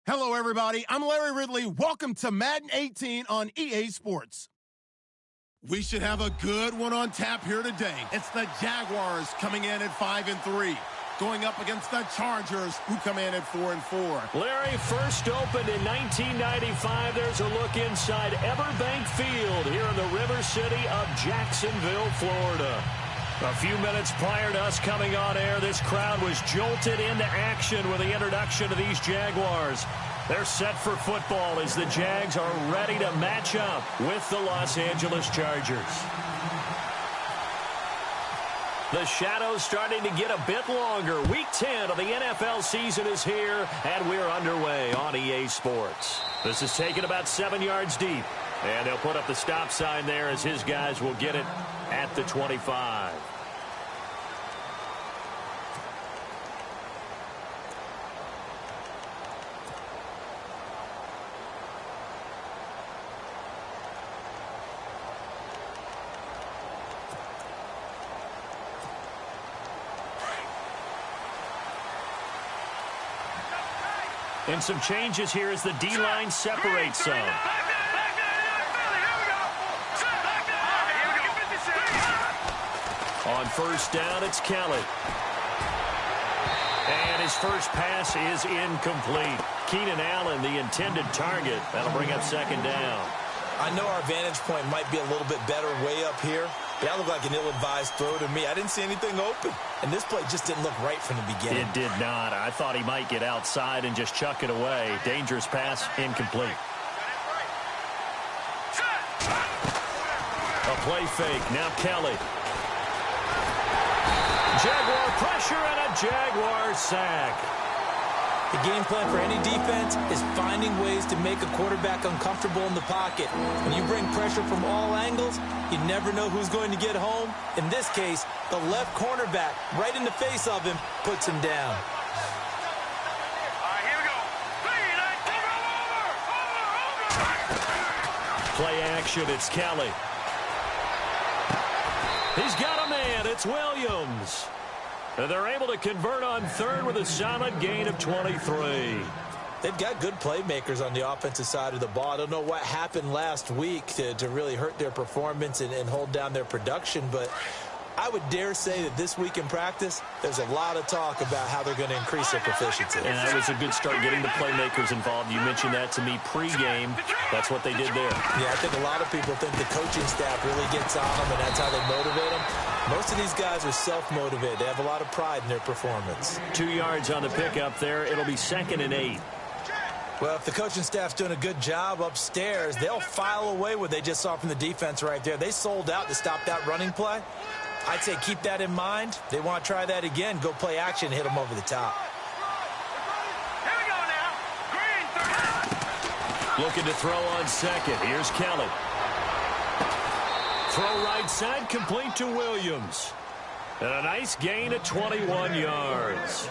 Hello, everybody. I'm Larry Ridley. Welcome to Madden 18 on EA Sports. We should have a good one on tap here today. It's the Jaguars coming in at 5-3, going up against the Chargers, who come in at 4-4. Larry, first opened in 1995. There's a look inside Everbank Field here in the River City of Jacksonville, Florida. A few minutes prior to us coming on air, this crowd was jolted into action with the introduction of these Jaguars. They're set for football as the Jags are ready to match up with the Los Angeles Chargers. The shadows starting to get a bit longer. Week 10 of the NFL season is here, and we're underway on EA Sports. This is taken about 7 yards deep, and they'll put up the stop sign there as his guys will get it at the 25. And some changes here as the D-line separates some. On first down, it's Kelly. And his first pass is incomplete. Keenan Allen, the intended target. That'll bring up second down. I know our vantage point might be a little bit better way up here, but that looked like an ill-advised throw to me. I didn't see anything open, and this play just didn't look right from the beginning. It did not. I thought he might get outside and just chuck it away. Dangerous pass, incomplete. A play fake. Now Kelly. Jaguar pressure and a Jaguar sack. The game plan for any defense is finding ways to make a quarterback uncomfortable in the pocket. When you bring pressure from all angles, you never know who's going to get home. In this case, the left cornerback, right in the face of him, puts him down. All right, here we go. Play action, it's Kelly. He's got a man, it's Williams. And they're able to convert on third with a solid gain of 23. They've got good playmakers on the offensive side of the ball. I don't know what happened last week to really hurt their performance and hold down their production, but I would dare say that this week in practice, there's a lot of talk about how they're going to increase their proficiency. And that was a good start getting the playmakers involved. You mentioned that to me pregame. That's what they did there. Yeah, I think a lot of people think the coaching staff really gets on them, and that's how they motivate them. Most of these guys are self-motivated. They have a lot of pride in their performance. 2 yards on the pickup there. It'll be 2nd and 8. Well, if the coaching staff's doing a good job upstairs, they'll file away what they just saw from the defense right there. They sold out to stop that running play. I'd say keep that in mind. They want to try that again. Go play action and hit them over the top. Here we go now. Green, Looking to throw on second. Here's Kelly. Throw right side, complete to Williams. And a nice gain of 21 yards.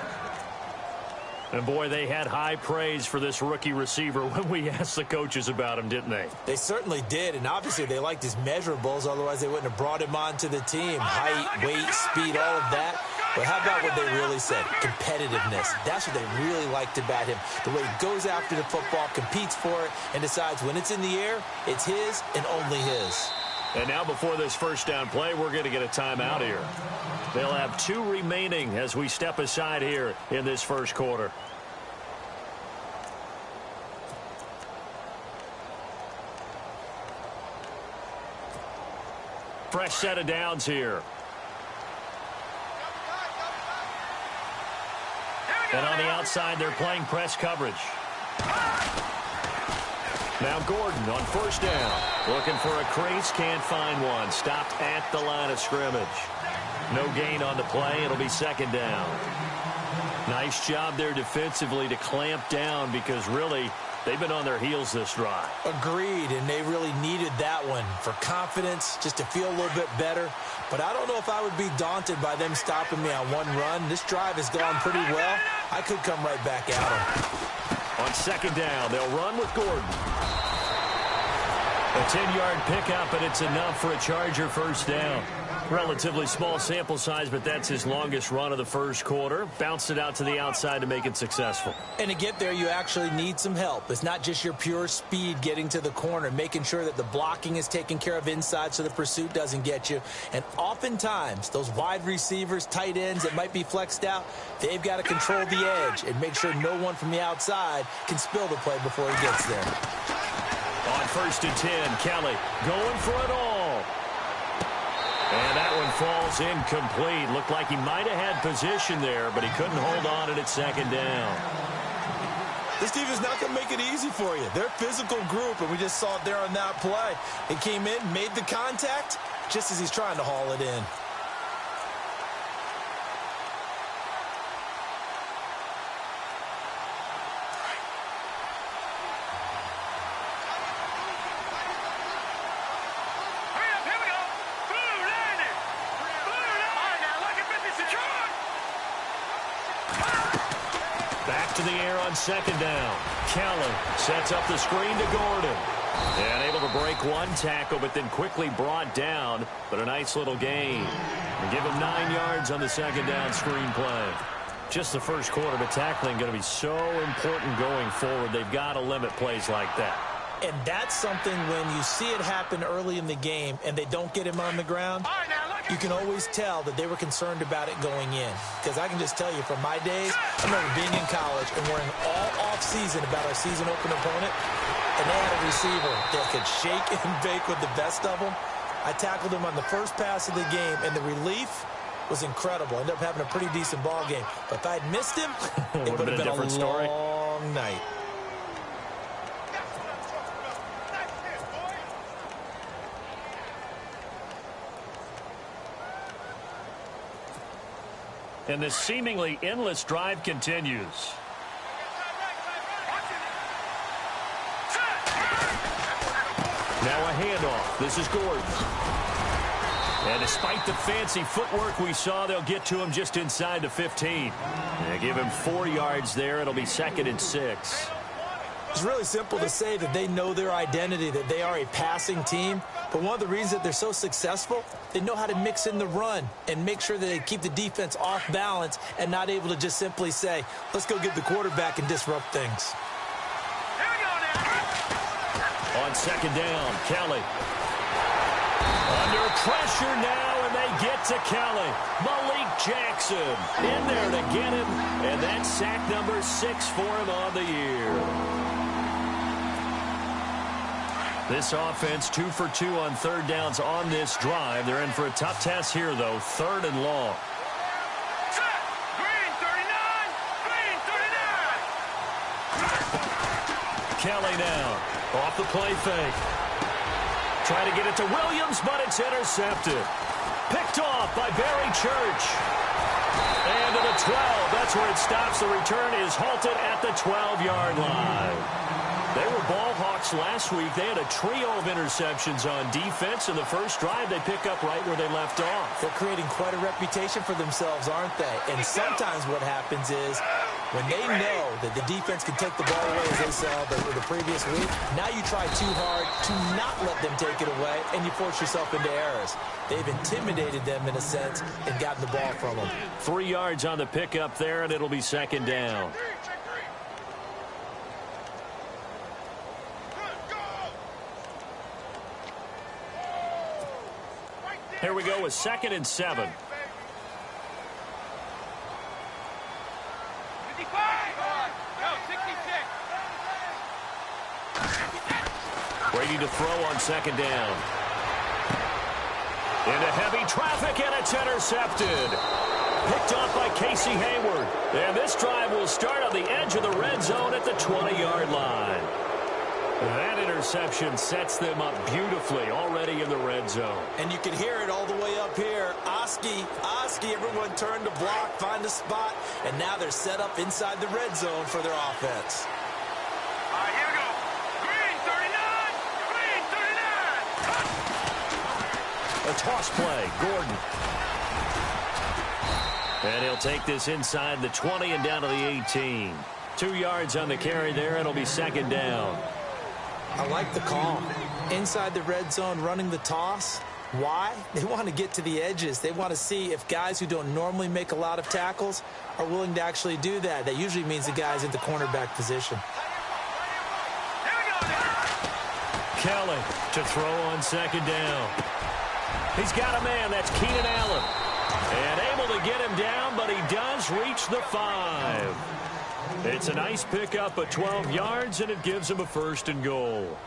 And, boy, they had high praise for this rookie receiver when we asked the coaches about him, didn't they? They certainly did, and obviously they liked his measurables. Otherwise, they wouldn't have brought him onto the team. Height, weight, speed, all of that. But how about what they really said? Competitiveness. That's what they really liked about him. The way he goes after the football, competes for it, and decides when it's in the air, it's his and only his. And now before this first down play, we're going to get a timeout here. They'll have 2 remaining as we step aside here in this first quarter. Fresh set of downs here. And on the outside, they're playing press coverage. Now Gordon on first down. Looking for a crease, can't find one. Stopped at the line of scrimmage. No gain on the play. It'll be 2nd down. Nice job there defensively to clamp down because really they've been on their heels this drive. Agreed, and they really needed that one for confidence, just to feel a little bit better. But I don't know if I would be daunted by them stopping me on one run. This drive has gone pretty well. I could come right back at them. On 2nd down, they'll run with Gordon. A 10-yard pickup, and it's enough for a Charger first down. Relatively small sample size, but that's his longest run of the first quarter. Bounced it out to the outside to make it successful. And to get there, you actually need some help. It's not just your pure speed getting to the corner, making sure that the blocking is taken care of inside so the pursuit doesn't get you. And oftentimes, those wide receivers, tight ends that might be flexed out, they've got to control the edge and make sure no one from the outside can spill the play before he gets there. On 1st and 10, Kelly going for it all. And that one falls incomplete. Looked like he might have had position there, but he couldn't hold on at it 2nd down. This team is not going to make it easy for you. They're a physical group, and we just saw it there on that play. He came in, made the contact, just as he's trying to haul it in. Back to the air on 2nd down. Kelly sets up the screen to Gordon. And able to break one tackle, but then quickly brought down. But a nice little gain. And give him 9 yards on the 2nd down screen play. Just the first quarter, but tackling going to be so important going forward. They've got to limit plays like that. And that's something when you see it happen early in the game and they don't get him on the ground, you can always tell that they were concerned about it going in. Because I can just tell you from my days, I remember being in college and worrying all off-season about our season open opponent, and they had a receiver that could shake and bake with the best of them. I tackled him on the first pass of the game, and the relief was incredible. Ended up having a pretty decent ball game. But if I had missed him, it would have been a different story. long night. And this seemingly endless drive continues. Now a handoff. This is Gordon. And despite the fancy footwork we saw, they'll get to him just inside the 15. They give him 4 yards there. It'll be 2nd and 6. It's really simple to say that they know their identity, that they are a passing team. But one of the reasons that they're so successful, they know how to mix in the run and make sure that they keep the defense off balance and not able to just simply say, let's go get the quarterback and disrupt things. On 2nd down, Kelly. Under pressure now, and they get to Kelly. Malik Jackson in there to get him, and that's sack number 6 for him on the year. This offense 2 for 2 on 3rd downs on this drive. They're in for a tough test here, though. 3rd and long. Green 39! Green 39! Kelly now off the play fake. Trying to get it to Williams, but it's intercepted. Picked off by Barry Church. And to the 12. That's where it stops. The return is halted at the 12-yard line. They were ball hawks last week. They had a trio of interceptions on defense. In the first drive, they pick up right where they left off. They're creating quite a reputation for themselves, aren't they? And sometimes what happens is when they know that the defense can take the ball away, as they saw the previous week, now you try too hard to not let them take it away, and you force yourself into errors. They've intimidated them, in a sense, and gotten the ball from them. 3 yards on the pickup there, and it'll be 2nd down. Here we go with 2nd and 7. 55! No, 66! Brady to throw on 2nd down. Into heavy traffic, and it's intercepted. Picked off by Casey Hayward. And this drive will start on the edge of the red zone at the 20-yard line. That interception sets them up beautifully already in the red zone. And you can hear it all the way up here. Oski, everyone turned to block, find a spot, and now they're set up inside the red zone for their offense. All right, here we go. Green 39! Green 39! A toss play, Gordon. And he'll take this inside the 20 and down to the 18. 2 yards on the carry there, and it'll be 2nd down. I like the call. Inside the red zone, running the toss. Why? They want to get to the edges. They want to see if guys who don't normally make a lot of tackles are willing to actually do that. That usually means the guy's in the cornerback position. Kelly to throw on second down. He's got a man. That's Keenan Allen. And able to get him down, but he does reach the 5. It's a nice pickup of 12 yards, and it gives him a 1st and goal.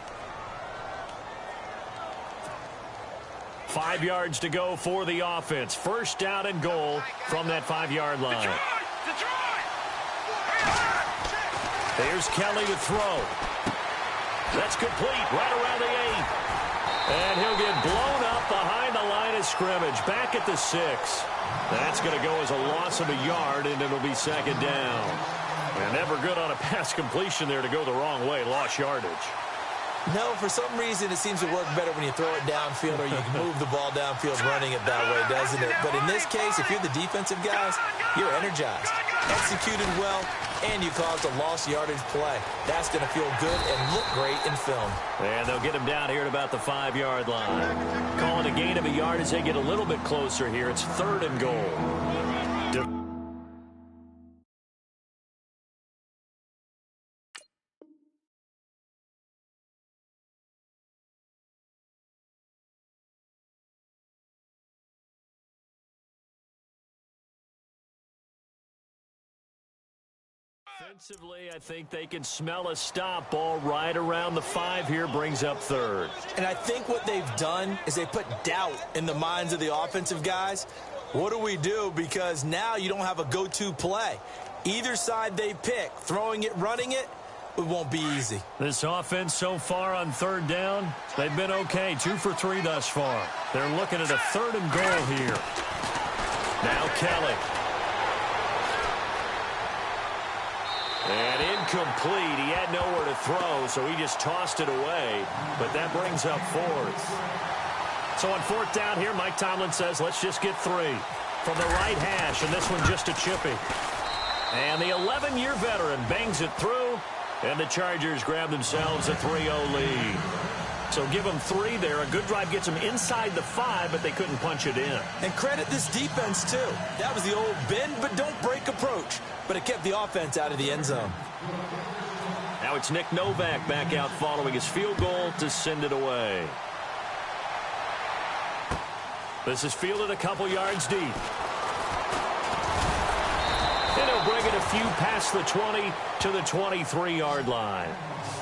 5 yards to go for the offense. 1st down and goal from that 5-yard line. Here's Kelly to throw. That's complete right around the 8. And he'll get blown up behind the line of scrimmage. Back at the 6. That's going to go as a loss of a yard, and it'll be 2nd down. And never good on a pass completion there to go the wrong way. Lost yardage. No, for some reason it seems to work better when you throw it downfield or you can move the ball downfield running it that way, doesn't it? But in this case, if you're the defensive guys, you're energized, executed well, and you caused a lost yardage play. That's going to feel good and look great in film. And they'll get him down here at about the 5-yard line. Calling a gain of a yard as they get a little bit closer here. It's 3rd and goal. Defensively, I think they can smell a stop ball right around the 5 here, brings up 3rd. And I think what they've done is they put doubt in the minds of the offensive guys. What do we do? Because now you don't have a go-to play. Either side they pick, throwing it, running it, it won't be easy. This offense so far on 3rd down, they've been okay. 2 for 3 thus far. They're looking at a 3rd and goal here. Now Kelly. And incomplete. He had nowhere to throw, so he just tossed it away. But that brings up 4th. So on 4th down here, Mike Tomlin says, let's just get 3. From the right hash, and this one just a chippy. And the 11-year veteran bangs it through, and the Chargers grab themselves a 3-0 lead. So give them 3 there. A good drive gets them inside the 5, but they couldn't punch it in. And credit this defense, too. That was the old bend but don't break approach. But it kept the offense out of the end zone. Now it's Nick Novak back out following his field goal to send it away. This is fielded a couple yards deep. And he'll bring it a few past the 20 to the 23-yard line.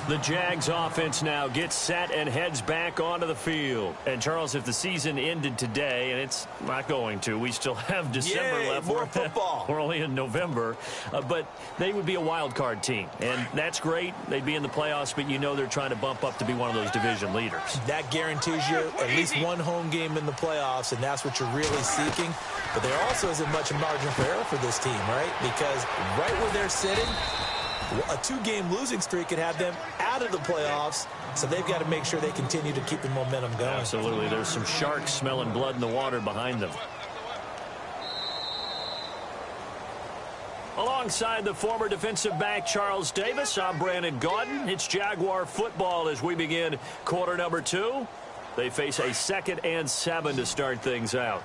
The Jags offense now gets set and heads back onto the field. And, Charles, if the season ended today, and it's not going to, we still have December left. More football. We're only in November. But they would be a wild card team. And that's great. They'd be in the playoffs, but you know they're trying to bump up to be one of those division leaders. That guarantees you at least one home game in the playoffs, and that's what you're really seeking. But there also isn't much margin for error for this team, right? Because right where they're sitting, a 2-game losing streak could have them out of the playoffs, so they've got to make sure they continue to keep the momentum going. Absolutely. There's some sharks smelling blood in the water behind them. Alongside the former defensive back Charles Davis, I'm Brandon Gaudin. It's Jaguar football as we begin quarter number 2. They face a 2nd and 7 to start things out.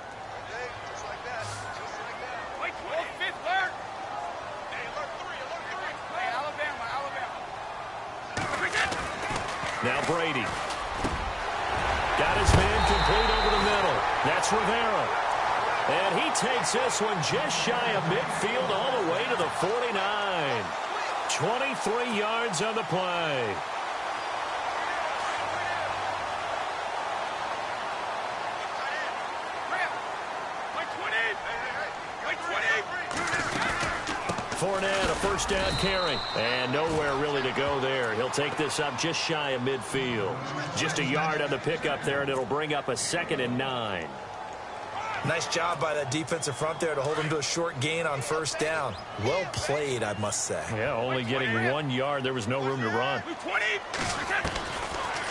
Now Brady. Got his man complete over the middle. That's Rivera. And he takes this one just shy of midfield all the way to the 49. 23 yards on the play. Fournette, a first down carry. And nowhere really to go there. He'll take this up just shy of midfield. Just a yard on the pickup there, and it'll bring up a 2nd and 9. Nice job by that defensive front there to hold him to a short gain on first down. Well played, I must say. Yeah, only getting 1 yard. There was no room to run.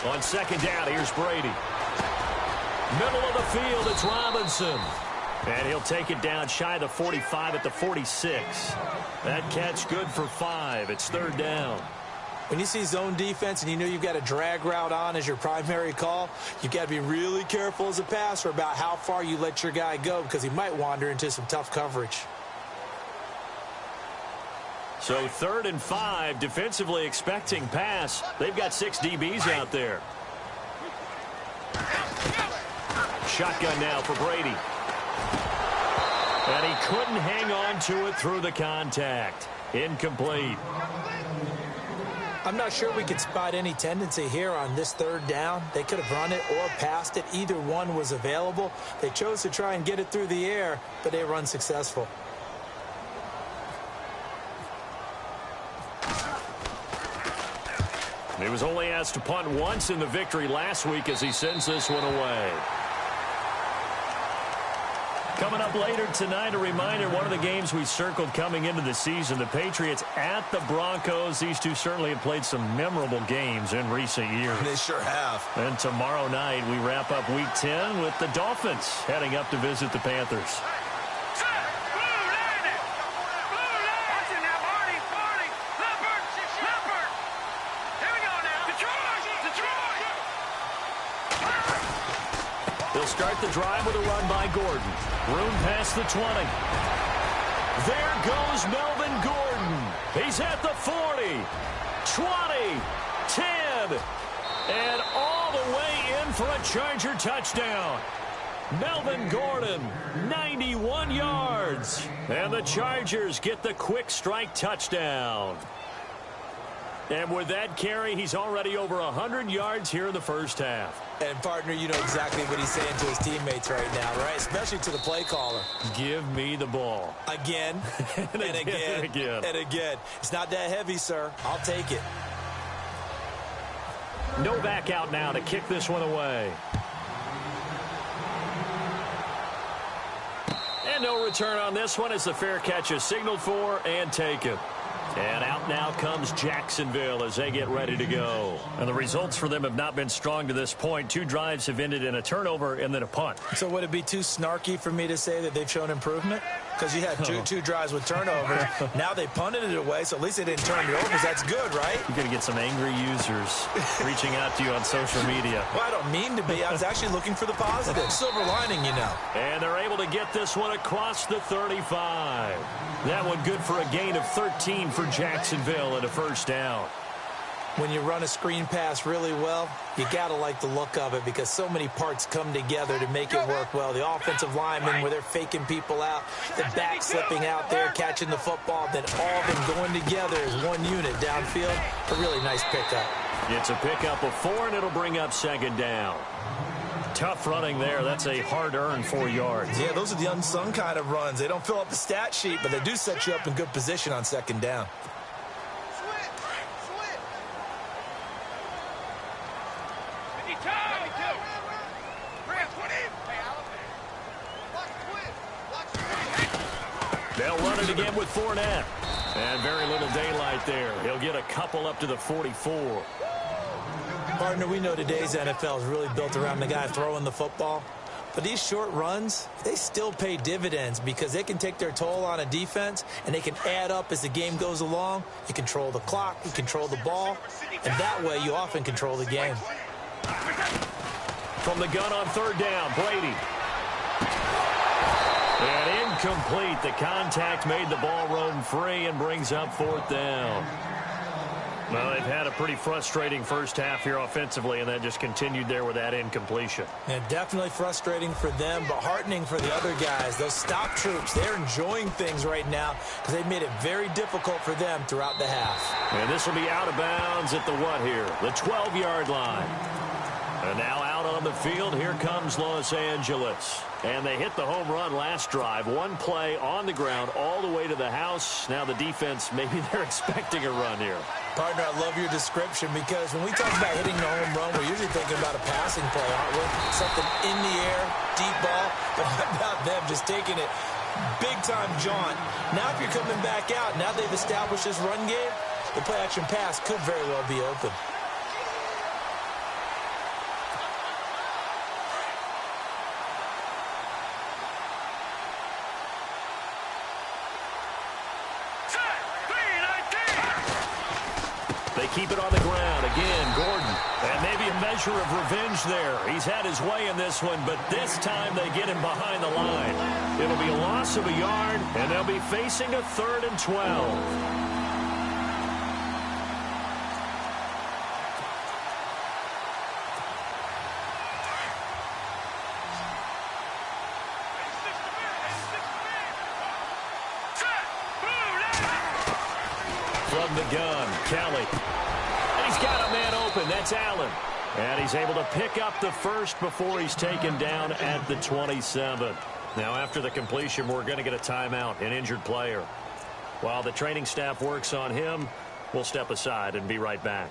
On 2nd down, here's Brady. Middle of the field, it's Robinson. And he'll take it down shy of the 45 at the 46. That catch good for 5. It's 3rd down. When you see zone defense and you know you've got a drag route on as your primary call, you've got to be really careful as a passer about how far you let your guy go because he might wander into some tough coverage. So 3rd and 5, defensively expecting pass. They've got 6 DBs out there. Shotgun now for Brady. And he couldn't hang on to it through the contact. Incomplete. I'm not sure we could spot any tendency here on this 3rd down. They could have run it or passed it. Either one was available. They chose to try and get it through the air, but they were unsuccessful. He was only asked to punt once in the victory last week as he sends this one away. Coming up later tonight, a reminder, one of the games we circled coming into the season, the Patriots at the Broncos. These two certainly have played some memorable games in recent years. They sure have. And tomorrow night, we wrap up Week 10 with the Dolphins heading up to visit the Panthers. Start the drive with a run by Gordon. Room past the 20. There goes Melvin Gordon. He's at the 40, 20, 10, and all the way in for a Charger touchdown. Melvin Gordon, 91 yards. And the Chargers get the quick strike touchdown. And with that carry, he's already over 100 yards here in the first half. And, partner, you know exactly what he's saying to his teammates right now, right? Especially to the play caller. Give me the ball. Again, and again, and again. It's not that heavy, sir. I'll take it. Novak out now to kick this one away. And no return on this one as the fair catch is signaled for and taken. And out now comes Jacksonville as they get ready to go. And the results for them have not been strong to this point. 2 drives have ended in a turnover and then a punt. So would it be too snarky for me to say that they've shown improvement? Because you had two drives with turnovers. Now they punted it away, so at least they didn't turn it over. That's good, right? You're going to get some angry users reaching out to you on social media. Well, I don't mean to be. I was actually looking for the positive. Silver lining, you know. And they're able to get this one across the 35. That one good for a gain of 13 for Jacksonville and a first down. When you run a screen pass really well, you got to like the look of it because so many parts come together to make it work well. The offensive linemen where they're faking people out, the back slipping out there, catching the football, then all of them going together as one unit downfield. A really nice pickup. It's a pickup of 4, and it'll bring up 2nd down. Tough running there. That's a hard-earned 4 yards. Yeah, those are the unsung kind of runs. They don't fill up the stat sheet, but they do set you up in good position on 2nd down. They'll run it again with Fournette. And very little daylight there. He'll get a couple up to the 44. Partner, we know today's NFL is really built around the guy throwing the football. But these short runs, they still pay dividends because they can take their toll on a defense and they can add up as the game goes along. You control the clock, you control the ball, and that way you often control the game. From the gun on 3rd down, Brady. And incomplete. The contact made the ball roam free and brings up 4th down. Well, they've had a pretty frustrating first half here offensively, and that just continued there with that incompletion. Yeah, definitely frustrating for them, but heartening for the other guys. Those stop troops, they're enjoying things right now because they've made it very difficult for them throughout the half. And this will be out of bounds at the what here? The 12-yard line. And now out on the field, here comes Los Angeles. And they hit the home run last drive. 1 play on the ground all the way to the house. Now the defense, maybe they're expecting a run here. Partner, I love your description because when we talk about hitting the home run, we're usually thinking about a passing play, aren't we? Something in the air, deep ball. But how about them just taking it big-time jaunt? Now if you're coming back out, now they've established this run game, the play-action pass could very well be open. They keep it on the ground. Again, Gordon. And maybe a measure of revenge there. He's had his way in this one, but this time they get him behind the line. It'll be a loss of a yard, and they'll be facing a 3rd and 12. From the gun, Kelly. And he's got a man open. That's Allen. And he's able to pick up the first before he's taken down at the 27. Now, after the completion, we're going to get a timeout, an injured player. While the training staff works on him, we'll step aside and be right back.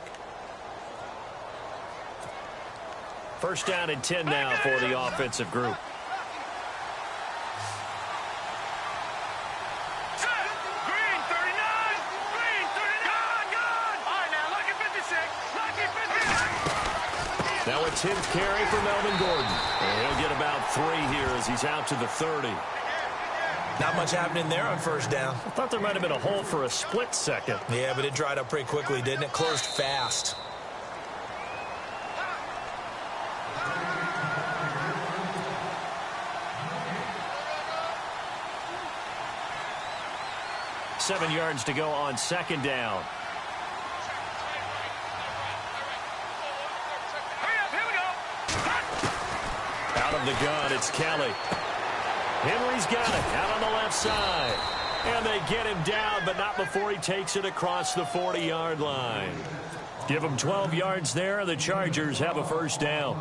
First down and 10 now for the offensive group. Now a 10th carry for Melvin Gordon. And he'll get about 3 here as he's out to the 30. Not much happening there on first down. I thought there might have been a hole for a split second. Yeah, but it dried up pretty quickly, didn't it? Closed fast. Seven yards to go on second down. Out of the gun, it's Kelly. Henry's got it out on the left side. And they get him down, but not before he takes it across the 40-yard line. Give him 12 yards there. The Chargers have a first down.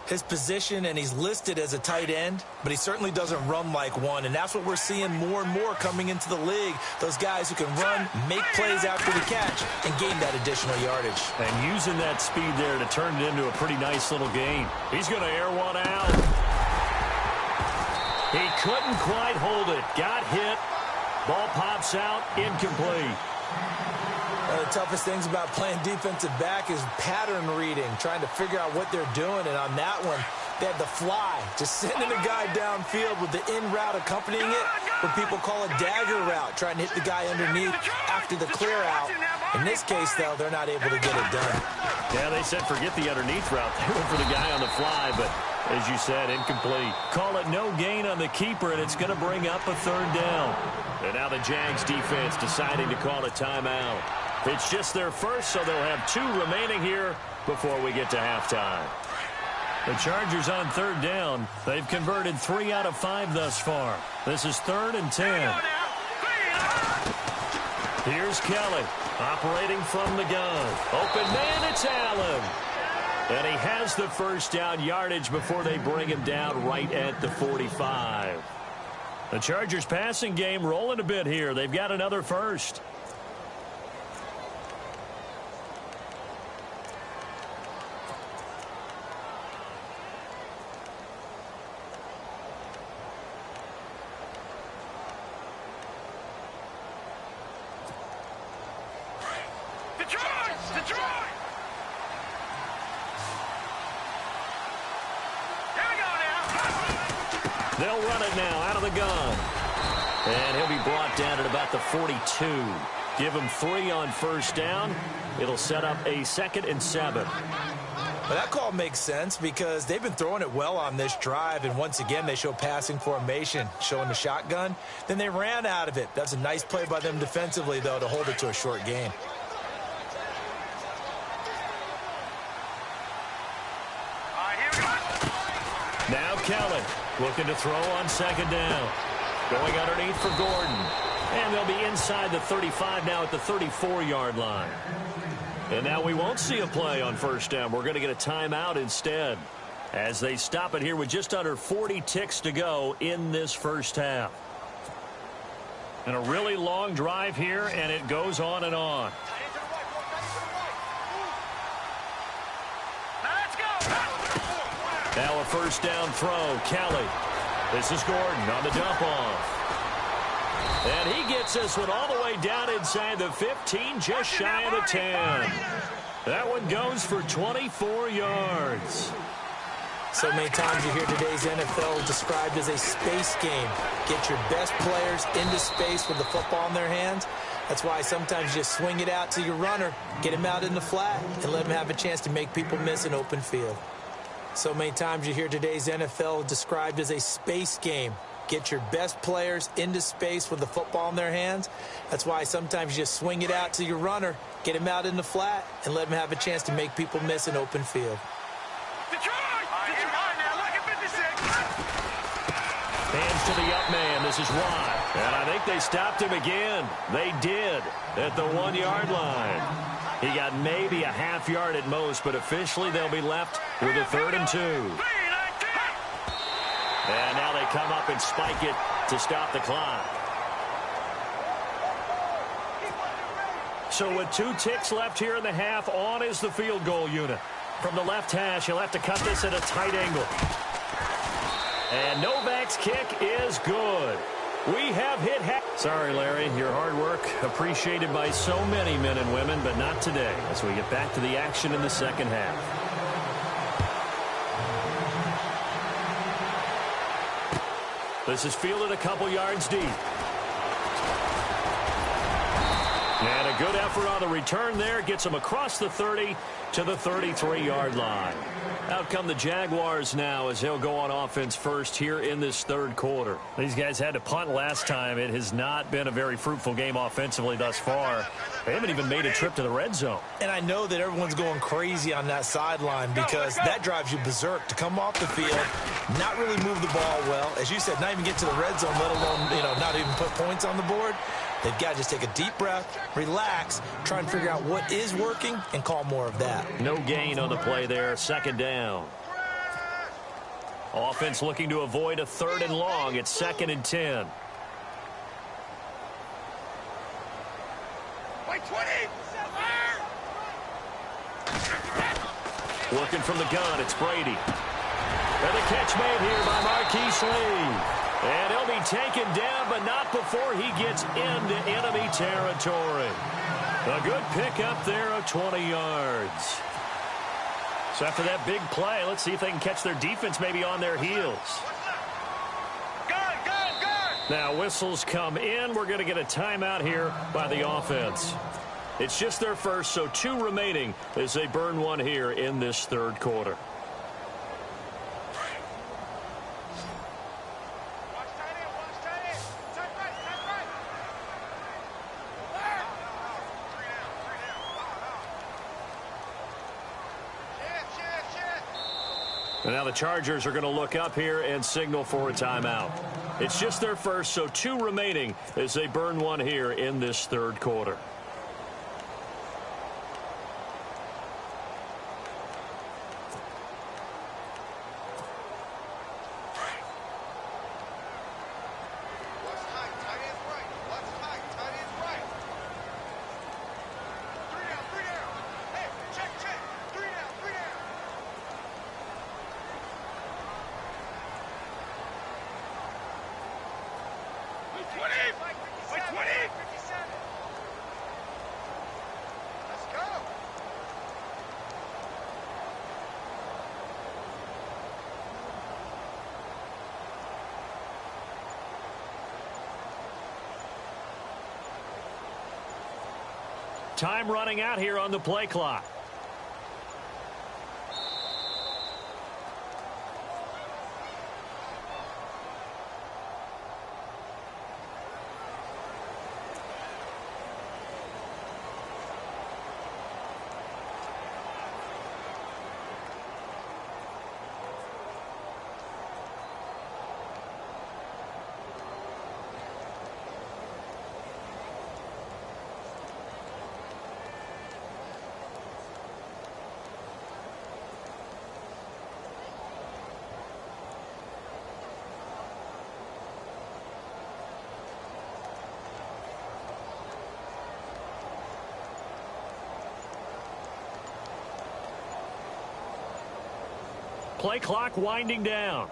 His position, and he's listed as a tight end, but he certainly doesn't run like one, and that's what we're seeing more and more coming into the league. Those guys who can run, make plays after the catch, and gain that additional yardage. And using that speed there to turn it into a pretty nice little gain. He's going to air one out. He couldn't quite hold it. Got hit. Ball pops out. Incomplete. The toughest things about playing defensive back is pattern reading, trying to figure out what they're doing. And on that one, they had the fly, just sending a guy downfield with the in route accompanying it, what people call a dagger route, trying to hit the guy underneath after the clear out. In this case, though, they're not able to get it done. Yeah, they said forget the underneath route. They went for the guy on the fly, but as you said, incomplete. Call it no gain on the keeper, and it's going to bring up a third down. And now the Jags defense deciding to call a timeout. It's just their first, so they'll have 2 remaining here before we get to halftime. The Chargers on third down. They've converted 3 out of 5 thus far. This is 3rd and 10. Here's Kelly operating from the gun. Open man, it's Allen. And he has the first down yardage before they bring him down right at the 45. The Chargers passing game rolling a bit here. They've got another first. They'll run it now out of the gun. And he'll be brought down at about the 42. Give him 3 on first down. It'll set up a 2nd and 7. But that call makes sense because they've been throwing it well on this drive, and once again they show passing formation, showing the shotgun. Then they ran out of it. That's a nice play by them defensively, though, to hold it to a short gain. Now Kelly looking to throw on second down. Going underneath for Gordon. And they'll be inside the 35 now at the 34-yard line. And now we won't see a play on first down. We're going to get a timeout instead as they stop it here with just under 40 ticks to go in this first half. And a really long drive here, and it goes on and on. Now a first down throw. Kelly. This is Gordon on the dump off. And he gets this one all the way down inside the 15, just shy of the 10. That one goes for 24 yards. So many times you hear today's NFL described as a space game. Get your best players into space with the football in their hands. That's why sometimes you just swing it out to your runner, get him out in the flat, and let him have a chance to make people miss an open field. So many times you hear today's NFL described as a space game. Get your best players into space with the football in their hands. That's why sometimes you just swing it out to your runner, get him out in the flat, and let him have a chance to make people miss an open field. Detroit! Detroit now, look at 56. Hands to the up man. This is Watt. And I think they stopped him again. They did at the 1-yard line. He got maybe a half yard at most, but officially they'll be left with a 3rd and 2. And now they come up and spike it to stop the clock. So with 2 ticks left here in the half, on is the field goal unit. From the left hash, he'll have to cut this at a tight angle. And Novak's kick is good. We have hit half. Sorry, Larry, your hard work appreciated by so many men and women, but not today as we get back to the action in the second half. This is fielded a couple yards deep. And a good effort on the return there. Gets him across the 30 to the 33-yard line. Out come the Jaguars now as they'll go on offense first here in this 3rd quarter. These guys had to punt last time. It has not been a very fruitful game offensively thus far. They haven't even made a trip to the red zone. And I know that everyone's going crazy on that sideline because that drives you berserk to come off the field, not really move the ball well. As you said, not even get to the red zone, let alone, not even put points on the board. They've got to just take a deep breath, relax, try and figure out what is working, and call more of that. No gain on the play there. 2nd down. Offense looking to avoid a 3rd and long. It's 2nd and 10. Wait, 20. Working from the gun, it's Brady. And the catch made here by Marquise Lee. And he'll be taken down, but not before he gets into enemy territory. A good pickup there of 20 yards. So after that big play, let's see if they can catch their defense maybe on their heels. Guard, guard, guard. Now whistles come in. We're going to get a timeout here by the offense. It's just their first, so 2 remaining as they burn one here in this 3rd quarter. And now the Chargers are going to look up here and signal for a timeout. It's just their first, so 2 remaining as they burn one here in this 3rd quarter. Time running out here on the play clock. Play clock winding down.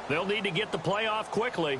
They'll need to get the play off quickly.